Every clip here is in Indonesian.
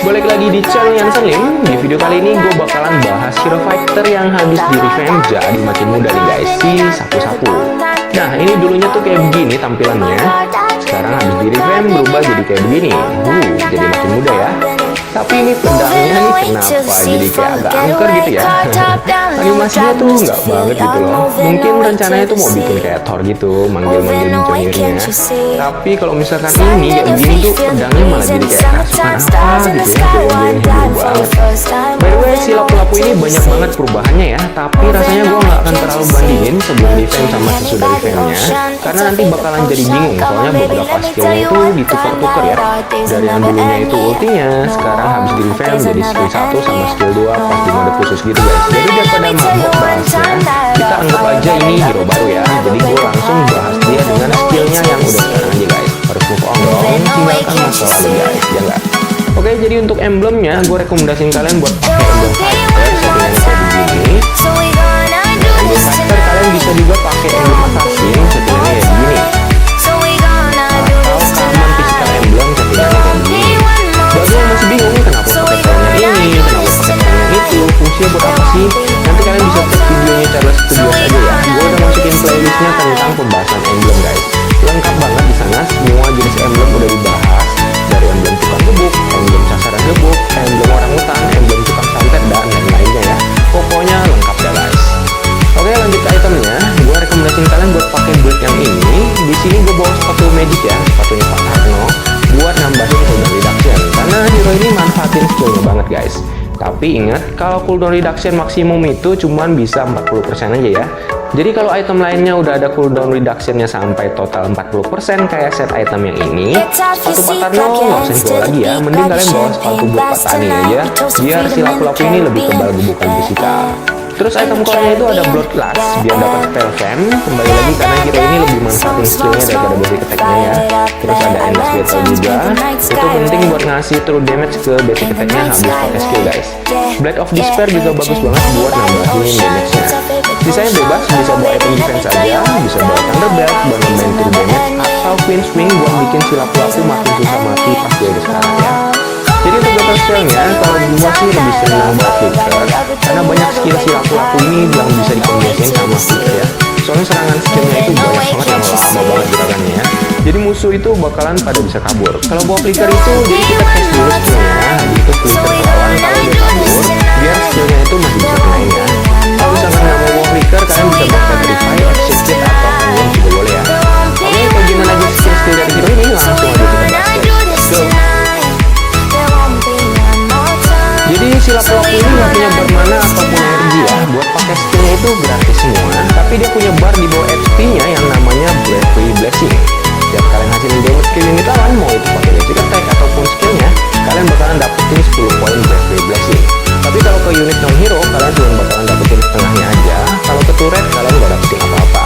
balik lagi di channel Yan Slim. Di video kali ini gue bakalan bahas hero fighter yang habis di revamp jadi makin muda nih guys, si Sapu-Sapu. Nah ini dulunya tuh kayak begini tampilannya, sekarang habis di revamp berubah jadi kayak begini. Jadi makin muda ya. Tapi ini pedangnya nih kenapa jadi kayak agak angker gitu ya. Animasinya tuh nggak banget gitu loh. Mungkin rencananya tuh mau bikin kayak Thor gitu, manggil-manggil Mjolnirnya. Tapi kalau misalkan ini kayak begini tuh pedangnya malah jadi kayak kerasukan apa gitu ya, kayak banget. By the way, si lapu-lapu ini banyak banget perubahannya ya. Tapi rasanya gue nggak akan terlalu bandingin sebelum revamp sama sesudah revampnya, karena nanti bakalan jadi bingung. Soalnya beberapa skillnya itu ditukar-tukar ya. Dari yang dulunya itu ultinya, sekarang habis di revamp jadi skill 1 sama skill 2 pas di mode khusus gitu guys. Jadi daripada mabok bahasnya, kita anggap aja ini hero baru ya. Jadi gue langsung bahas dia dengan skillnya yang udah sekarang aja guys. Harus move on dong, tinggalkan masa lalu guys, ya nggak? Oke, jadi untuk emblemnya gue rekomendasiin kalian buat pakai emblem fighter settingannya kayak begini. Emblem fighter kalian bisa juga pakai emblem assassin settingannya kayak begini. Atau common physical emblem settingannya kayak begini. Bagi yang masih bingung kenapa pakai filenya ini, kenapa pakai filenya itu, fungsinya buat apa sih? Nanti kalian bisa cek videonya Charles Studios aja ya. Gue udah masukin playlistnya tentang pembahasan emblem guys. Lengkap banget di sana, semua jenis emblem udah dibahas. Dari emblem tukang gebuk, emblem sasaran gebuk, emblem orangutan, emblem tukang santet, dan lain-lainnya ya. Pokoknya lengkap ya guys. Oke, lanjut ke itemnya. Gue rekomendasiin kalian buat pakai build yang ini. Di sini gue bawa sepatu magic ya, sepatunya Pak Arno, buat nambahin cooldown reduction. Karena hero ini manfaatin skillnya banget guys. Tapi ingat, kalau cooldown reduction maksimum itu cuman bisa 40% aja ya. Jadi kalau item lainnya udah ada cooldown reductionnya sampai total 40% kayak set item yang ini, sepatu Pak Tarno nggak usah dibawa lagi ya. Mending kalian bawa sepatu buat Pak Tani aja, biar si lapu-lapu ini lebih kebal gebukan fisika. Terus item core-nya itu ada Bloodlust biar dapat spell fan. Kembali lagi karena hero ini lebih manfaatin skillnya daripada basic attack-nya ya. Terus ada Endless Battle juga, itu penting buat ngasih true damage ke basic attack-nya habis pakai skill guys. Blade of Despair juga bagus banget buat nambahin damage-nya. Sisanya bebas, bisa bawa item defense aja, bisa bawa Thunderbelt buat nambahin true damage, atau Queen Swing buat bikin si lapu-lapu makin susah mati pas dia udah sekarang ya. Jadi untuk battle spellnya, kalau gua sih lebih senang buat Flicker, karena banyak skill si lapu-lapu ini yang bisa dikombinasiin sama Flicker ya. Soalnya serangan skillnya itu banyak banget yang lama banget gerakannya ya. Jadi musuh itu bakalan pada bisa kabur. Kalau bawa Flicker itu, jadi kita tes dulu skillnya, habis itu Flicker ke lawan. Kalau dia kabur, biar skillnya itu masih bisa kenain ya. Kalau misalkan nggak mau bawa Flicker, kalian bisa bawa Petrify, Exit Kit, atau Canyon juga boleh ya. Oke, kalau gimana aja skill-skill dari hero ini, langsung aja kita bahas guys. Let's go! Jadi si lapu-lapu ini nggak punya bar mana ataupun energi ya. Buat pakai skillnya itu gratis semua. Tapi dia punya bar di bawah HP-nya yang namanya Bravery Blessing. Setiap kalian hasilin damage ke unit lawan, mau itu pakai basic attack ataupun skillnya, kalian bakalan dapetin 10 poin Bravery Blessing. Tapi kalau ke unit non-hero, kalian cuma bakalan dapetin setengahnya aja. Kalau ke turret, kalian nggak dapetin apa-apa.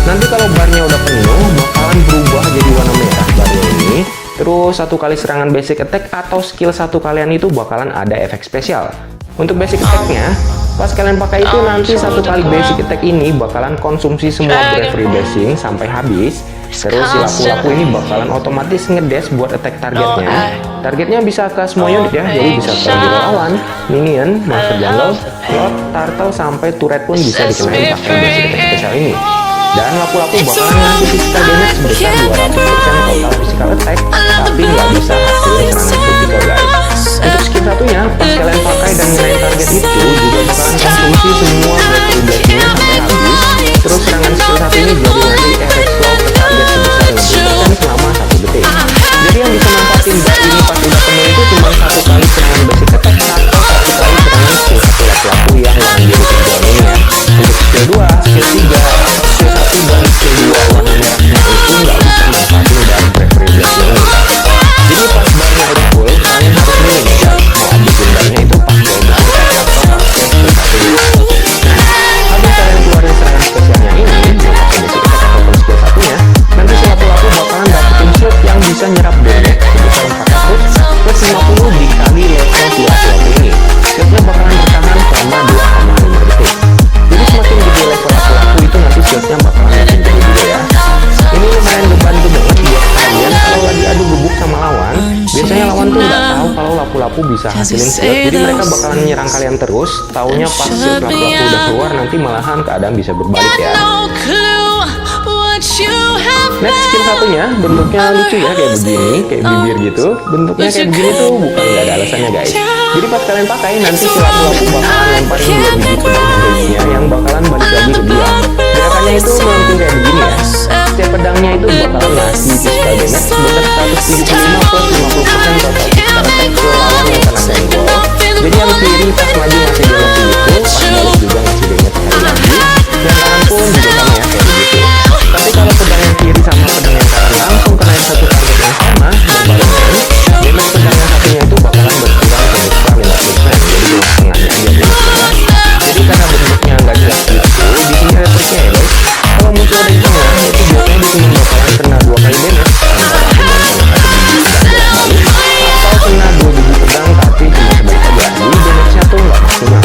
Nanti kalau barnya udah penuh, bakalan berubah jadi warna merah barnya ini. Terus satu kali serangan basic attack atau skill satu kalian itu bakalan ada efek spesial. Untuk basic attack-nya, pas kalian pakai itu nanti satu kali basic attack ini bakalan konsumsi semua Bravery Blessing sampai habis. Terus si lapu-lapu ini bakalan otomatis ngedash buat attack targetnya. Targetnya bisa ke semua unit ya, jadi bisa ke hero lawan, minion, monster jungle, slot, turtle, sampai turret pun bisa dikenain pakai basic attack spesial ini. Dan lapu-lapu bakalan ngasih physical damage sebesar 200% total physical attack, tapi nggak bisa hasilin serangan critical guys. Untuk skill satunya, pas kalian pakai dan ngenain target itu juga bakalan konsumsi semua Bravery Blessing-nya sampai habis. Terus serangan skill satu ini jadi nanti efek slow ke target sebesar 60% selama 1 detik. Jadi yang bisa manfaatin bar ini pas udah penuh itu cuma satu kali serangan basic attack atau satu kali serangan skill satu lapu-lapu yang jadi tujuan ini ya. Untuk skill 2, skill 3, skill 1 dan skill 2 warna merahnya itu nggak bisa manfaatin dari Bravery Blessing ini. Jadi pas barnya udah full, kalian harus milih ya, mau habisin barnya itu pakai basic attack atau pakai skill 1 dulu. Nah, habis kalian keluarin serangan spesialnya kalau lapu-lapu bisa hasilin skill, jadi mereka bakalan menyerang kalian terus. Taunya pas skill lapu-lapu udah keluar, nanti malahan keadaan bisa berbalik ya. Next skill satunya bentuknya lucu ya, kayak begini, kayak bibir gitu. Bentuknya kayak begini tuh bukan nggak ada alasannya guys. Jadi pas kalian pakai nanti si lapu-lapu bakalan lemparin 2 biji pedang hidupnya yang bakalan balik lagi ke dia. Gerakannya itu melengkung kayak begini ya. Setiap pedangnya itu bakalan ngasih physical damage sebesar 175 plus 50% total physical attack ke lawan yang kena senggol. Jadi yang kiri pas maju ngasih damage segitu, pas balik juga ngasih damage sekali lagi. Yang kanan pun juga sama ya kayak begitu. Tapi kalau pedang yang kiri sama pedang yang kanan langsung kena satu target yang sama berbarengan, damage pedang yang satunya itu bakalan berkurang sebesar 50%. Jadi cuma setengahnya aja damage-nya. Jadi karena bentuknya nggak jelas gitu, di sini ada triknya ya guys. Kalau muncul di tengah, itu biasanya di sini bakalan kena 2 kali damage, antara cuma kena 1 biji pedang balik, atau kena 2 biji pedang tapi cuma sebalik aja. Jadi damage-nya tuh nggak maksimal.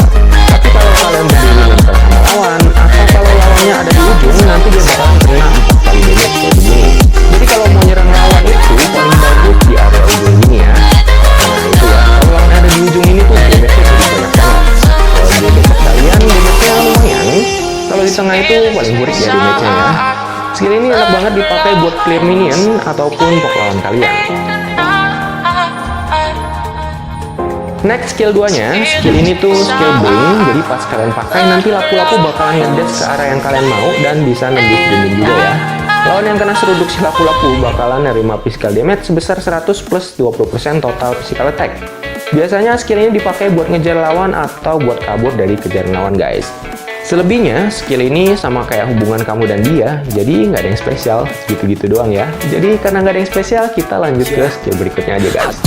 Tapi kalau kalian berdiri nempel sama lawan, atau kalau lawannya ada di ujung, nanti dia bakalan kena 4 kali damage kayak begini. Jadi kalau mau nyerang lawan itu paling bagus di area ujung gini ya. Nah itu ya, kalau lawan ada di ujung ini tuh damage-nya jadi banyak banget. Kalau di dekat kalian damage-nya lumayan. Kalau di tengah itu paling burik ya damage-nya ya. Skill ini enak banget dipakai buat clear minion ataupun pok lawan kalian. Next skill 2-nya, skill ini tuh skill blink. Jadi pas kalian pakai nanti lapu-lapu bakalan ngedash ke arah yang kalian mau dan bisa nge-buff dinding juga ya. Lawan yang kena seruduk si lapu-lapu bakalan nerima physical damage sebesar 100 plus 20% total physical attack. Biasanya skill ini dipakai buat ngejar lawan atau buat kabur dari kejaran lawan guys. Selebihnya, skill ini sama kayak hubungan kamu dan dia, jadi nggak ada yang spesial, gitu-gitu doang ya. Jadi karena nggak ada yang spesial, kita lanjut ke skill berikutnya aja guys.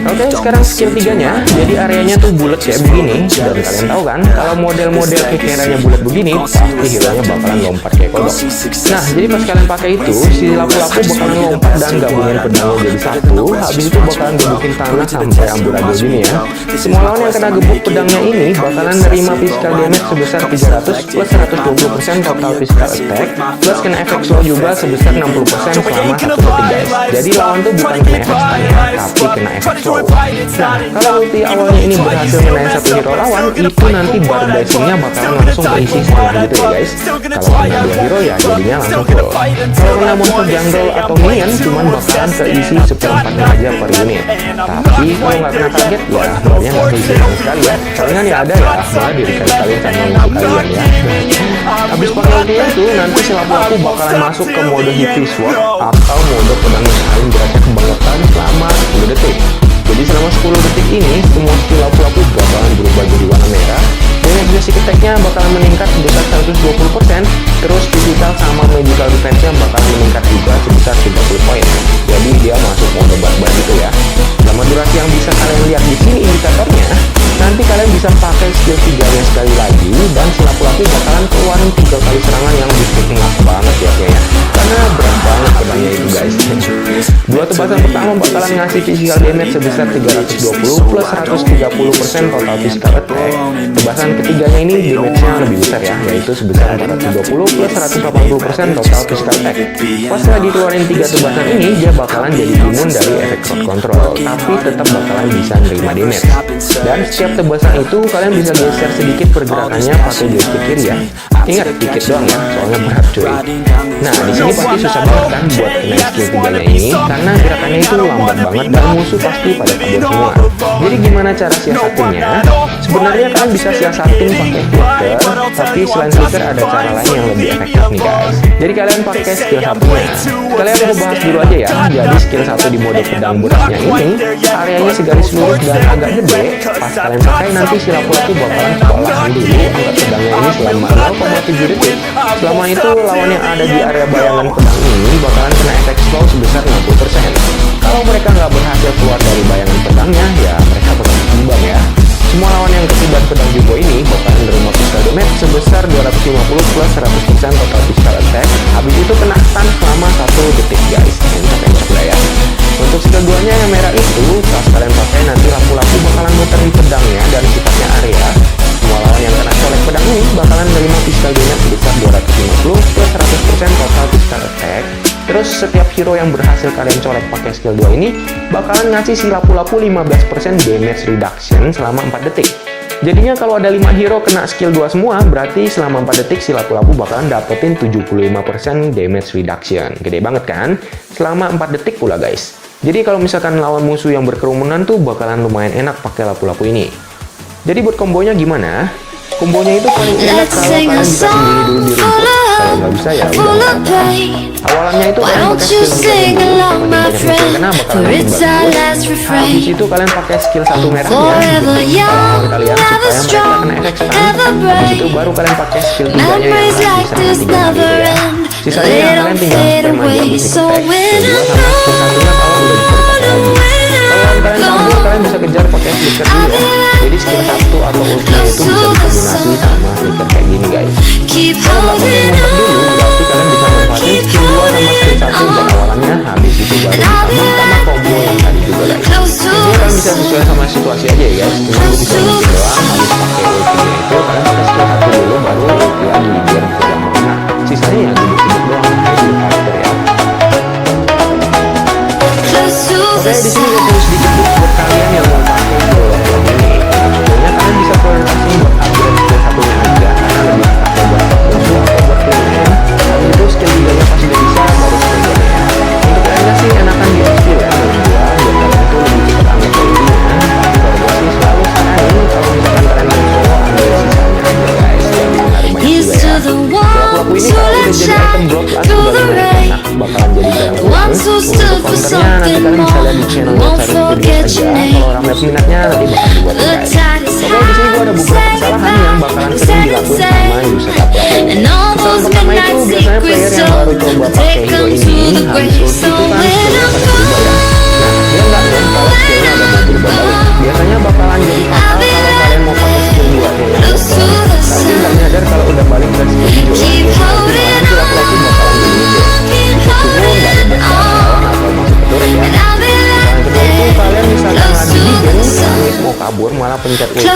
Oke, sekarang skill 3-nya, jadi areanya tuh bulat kayak begini, dan kalian tahu kan, kalau model-model kick-nya bulat begini, pasti hero-nya bakalan lompat kayak kodok. Nah, jadi pas kalian pakai itu, si lapu-lapu bakalan lompat dan gabungin pedangnya jadi satu, habis itu bakalan gebukin tanah sampai amburadul gini ya. Semua lawan yang kena gebuk pedangnya ini bakalan nerima physical damage sebesar 300 plus 120% total physical attack plus kena efek slow juga sebesar 60% selama 1 detik guys. Jadi lawan tuh bukan kena efek stun ya, tapi kena efek slow. Nah, kalau ulti awalnya ini berhasil menaik satu hero lawan, itu nanti bar blessingnya bakalan langsung keisi setengah gitu ya guys. Kalau kena 2 hero ya jadinya langsung full. Kalau kena monster jungle atau minion cuman bakalan keisi seperempatnya aja per unit. Tapi kalau nggak kena target ya barnya nggak keisi sama sekali ya. Palingan ya ada ya, malah diri kalian sama musuh kalian ya. Habis pakai ulti itu, nanti si lapu-lapu bakalan masuk ke mode heavy sword atau mode pedang yang beratnya kebangetan selama 10 detik. Jadi selama 10 detik ini, semua skill lapu-lapu bakalan berubah jadi warna merah. Damage basic attack-nya bakalan meningkat sebesar 120%, terus physical sama magical defense-nya bakalan meningkat juga sebesar 30 poin. Jadi dia masuk mode barbar gitu ya. Selama durasi yang bisa kalian lihat di sini indikatornya, nanti kalian bisa pakai skill 3-nya sekali lagi dan si lapu-lapu bakalan keluarin 3 kali serangan yang bikin ngak banget ya kayaknya. Karena berat banget pedangnya itu guys. Dua tebasan pertama bakalan ngasih physical damage sebesar 320 plus 130% total physical attack. Tebasan ketiganya ini damage-nya lebih besar ya, yaitu sebesar 420 plus 180% total physical attack. Pas setelah dikeluarin 3 tebasan ini, dia bakalan jadi imun dari efek crowd control, tapi tetap bakalan bisa nerima damage. Dan setiap tebasan itu kalian bisa geser sedikit pergerakannya pakai joystick kiri ya. Ingat dikit doang ya, soalnya berat cuy. Nah, di sini pasti susah banget kan buat kena skill 3-nya ini karena gerakannya itu lambat banget dan musuh pasti pada kabur semua. Jadi gimana cara siasatinnya? Sebenarnya kalian bisa siasatin pakai flicker, tapi selain flicker ada cara lain yang lebih efektif nih guys. Jadi kalian pakai skill 1-nya. Kalian mau bahas dulu aja ya. Jadi skill 1 di mode pedang beratnya ini, areanya segaris lurus dan agak gede. Pas kalian pakai nanti si lapu-lapu bakalan kewalahan dulu angkat pedangnya ini selama 0,7 detik. Selama itu lawan yang ada di area bayangan pedang ini bakalan kena efek slow sebesar 60%. Kalau mereka nggak berhasil keluar dari bayangan pedangnya, ya mereka bakal tumbang ya. Semua lawan yang ketiban pedang jumbo ini bakalan menerima physical damage sebesar 250 plus 100% total physical attack. Habis itu kena stun selama 1 detik guys. Encok-encok lah ya. Untuk skill 2-nya yang merah itu, pas kalian pakai nanti lapu-lapu bakalan muterin pedangnya dan sifatnya area. Semua lawan yang kena colek pedang ini bakalan menerima physical damage sebesar 250 plus 100% total physical attack. Terus setiap hero yang berhasil kalian colek pakai skill 2 ini bakalan ngasih si lapu-lapu 15% damage reduction selama 4 detik. Jadinya kalau ada 5 hero kena skill 2 semua, berarti selama 4 detik si lapu-lapu bakalan dapetin 75% damage reduction. Gede banget kan? Selama 4 detik pula guys. Jadi kalau misalkan lawan musuh yang berkerumunan tuh bakalan lumayan enak pakai lapu-lapu ini. Jadi buat kombonya gimana? Kombonya itu paling enak kalau kalian bisa sendiri dulu di rumput. Kalau nggak bisa ya udah. Awalannya itu kalian pakai skill 3 dulu, makin banyak musuh kena bakalan makin bagus. Habis itu kalian pakai skill 1 merahnya untuk lawan kalian supaya mereka kena efek stun. Habis itu baru kalian pakai skill 3-nya yang bisa nanti gitu ya. Sisanya kalian tinggal spam aja basic attack, skill 2 sama skill 1-nya kalau udah bisa dipakai lagi. Kalau kalian kabur, kalian bisa kejar pakai flicker dulu ya. Jadi skill 1 atau ultinya itu bisa dikombinasi sama flicker kayak gini guys. Kalau nggak pakai ngumpet dulu, berarti kalian bisa manfaatin skill 2 sama skill 1 buat awalannya. Habis itu baru ditambah sama combo yang tadi juga guys. Ini kalian bisa sesuai sama situasi aja ya guys. Cuma gue bisa mungkin doang, habis pakai ultinya itu kalian pakai skill 1 dulu, baru ulti lagi biar bisa gampang kena. Sisanya ya duduk-duduk doang, kayak Street Fighter ya. Oke, di sini gue tulis sedikit tips buat kalian yang mau pakai skill lapu-lapu ini. Sebenarnya kalian bisa prioritasin buat upgrade skill 1-nya aja, karena lebih pakai buat musuh atau buat kalian. Habis itu skill 3-nya pas udah bisa, baru skill 2-nya ya. Untuk kalian sih enakan di skill ya, menurut gua, biar kalian tuh lebih cepat ambil ultinya. Tapi kalau gua sih selalu saranin kalau misalkan kalian mau solo, ambil sisanya aja guys, yang pengaruh banyak juga ya. Lapu-lapu ini kalau udah jadi item drop last udah lumayan enak, bakalan jadi barang kurang. Untuk counternya nanti kalian bisa lihat di channelnya Cari Videos aja. Kalau ramai peminatnya nanti bakal dibuatin guys. Oke, di sini gua ada beberapa kesalahan yang bakalan sering dilakuin sama user lapu-lapu. Kesalahan pertama itu biasanya player yang baru coba pakai hero ini habis ulti itu kan skillnya pada berubah ya. Nah, dia nggak ngeh kalau skillnya udah mau berubah balik. Biasanya bakalan jadi fatal kalau kalian mau pakai skill 2-nya yang level, tapi nggak nyadar kalau udah balik ke skill hijau ya. Nanti si lapu-lapu bakalan jadi hijau. Meskipun nggak ada lawan atau masuk ke turret ya. Yang kedua itu kalian misalkan lagi hijau, habis mau kabur malah pencet ultinya.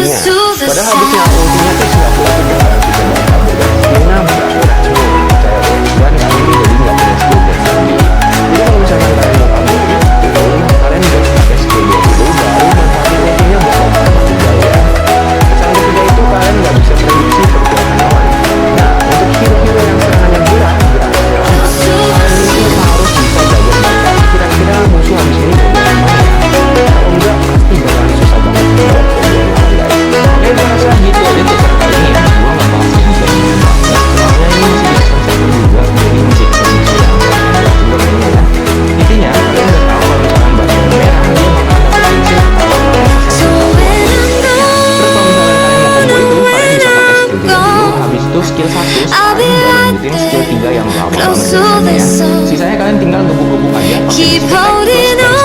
Padahal habisnya ultinya tuh si lapu-lapu bakalan bisa bawa kabur dan skillnya berakhir semua. Percaya deh. Dan kali ini jadi nggak punya skill gas lagi. Jadi kalau misalkan kalian mau kabur itu, kalian harus pakai skill 2 dulu, baru manfaatin ultinya buat lompat lebih jauh ya. Kesalahan ketiga itu kalian nggak bisa prediksi pergerakan lawan. Nah, untuk hero-hero yang serangannya geraknya lama, kalian itu harus bisa jaga baca kira-kira musuh habis ini mau jalan mana ya. Kalau enggak, pasti bakalan susah banget buat combo yang lawan guys. Oke, gue rasa gitu aja tutorial kali ini ya. Gue nggak bahas yang banyak banget, soalnya ini masih di season 1 juga, jadi masih musuh yang banyak juga mainnya ya. Intinya, kalian udah tahu kalau misalkan batu merah dia bakal dapetin skill atau terus kalau misalkan kalian mau combo itu, kalian bisa pakai skill 3 dulu, habis itu skill 1 sekarang lanjutin skill 3 yang lama banget ya. Sisanya kalian tinggal gebuk-gebuk aja pakai skill 2 skill